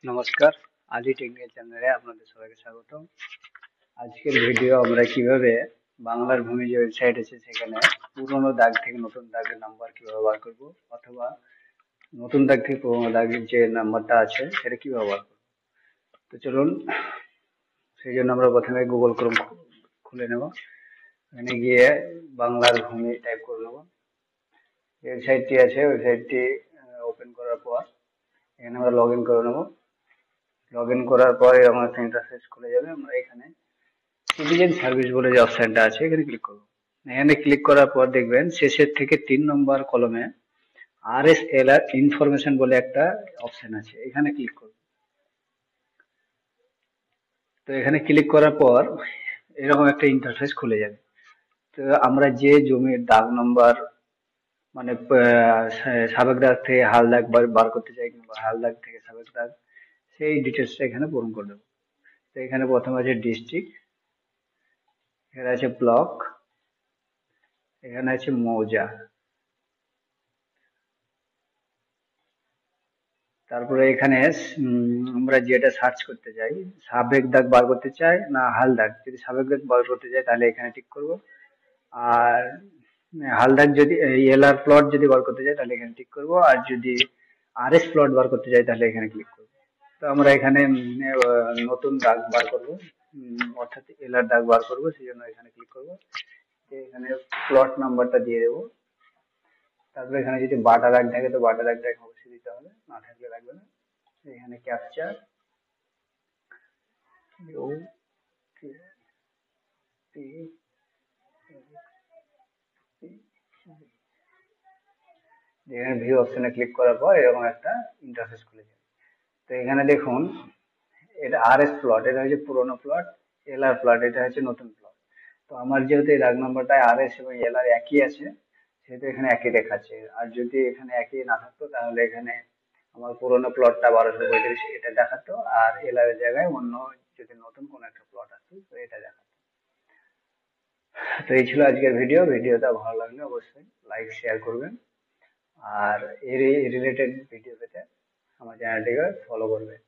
নমস্কার, আদি টেকনিক্যাল চ্যানেলে আপনাদের সবাইকে স্বাগত। আজকের ভিডিও আমরা কিভাবে বাংলার ভূমি যে ওয়েবসাইট আছে সেখানে পুরোনো দাগ থেকে নতুন দাগের নাম্বার কিভাবে বার করব, অথবা নতুন দাগ থেকে পুরোনো দাগের যে নাম্বারটা আছে সেটা কিভাবে বার করব। তো চলুন, সেই জন্য আমরা প্রথমে গুগল ক্রোম খুলে নেব। এখানে গিয়ে বাংলার ভূমি টাইপ করে নেব। ওয়েবসাইটটি আছে, ওয়েবসাইটটি ওপেন করার পর এখানে আমরা লগ ইন করে নেব। লগ ইন করার পর এরকম একটা ইন্টারফেস খুলে যাবে। আমরা এখানে সিটিজেন সার্ভিস বলে যে অপশনটা আছে এখানে ক্লিক করব। এখানে ক্লিক করার পর দেখবেন শেষের থেকে 3 নম্বর কলমে RSLR ইনফরমেশন বলে একটা অপশন আছে, এখানে ক্লিক করব। তো এখানে ক্লিক করার পর এরকম একটা ইন্টারফেস খুলে যাবে। তো আমরা যে জমির দাগ নম্বর মানে সাবেক দাগ থেকে হাল দাগ বার করতে চাই, কিংবা হাল দাগ থেকে সাবেক দাগ, সেই ডিটেলসটা এখানে পূরণ করে দেবো। তো এখানে প্রথমে আছে ডিস্ট্রিক্ট, এখানে আছে ব্লক, এখানে আছে মৌজা, তারপরে এখানে আমরা যেটা সার্চ করতে চাই, সাবেক দাগ বার করতে চাই না হাল দাগ। যদি সাবেক দাগ বার করতে চাই তাহলে এখানে টিক করব। আর হাল দাগ যদি এলআর প্লট যদি বার করতে চাই তাহলে এখানে টিক করব। আর যদি RS প্লট বার করতে চাই তাহলে এখানে ক্লিক করব। তো আমরা এখানে নতুন দাগ বার করব, অর্থাৎ এলআর দাগ বার করব, সেই জন্য এখানে ক্লিক করব। এখানে প্লট নাম্বারটা দিয়ে দেবো। তারপরে এখানে যদি বাটা দাগ থাকে তো বাটা দাগটা অবশ্যই দিতে হবে, না থাকলে লাগবে না। এখানে ক্যাপচার এখানে ভিউ অপশনে ক্লিক করার পর এরকম একটা ইন্টারফেস খুলে যাবে। তো এখানে দেখুন, এটা RS প্লট, এটা হচ্ছে পুরোনো প্লট। LR প্লট, এটা হচ্ছে নতুন প্লট। তো আমার যেহেতু এই দাগ নাম্বারটা RS এবং LR একই আছে, সেহেতু এখানে একই দেখাচ্ছে। আর যদি এখানে একই না থাকতো তাহলে এখানে আমার পুরোনো প্লটটা 1235 এটা দেখাতো, আর LR এর জায়গায় অন্য যদি নতুন কোনো একটা প্লট আসতো তো এটা দেখাতো। তো এই ছিল আজকের ভিডিও। ভিডিওটা ভালো লাগলে অবশ্যই লাইক শেয়ার করবেন, আর এর রিলেটেড ভিডিও পেতে আমার চ্যানেলটিকে ফলো করবেন।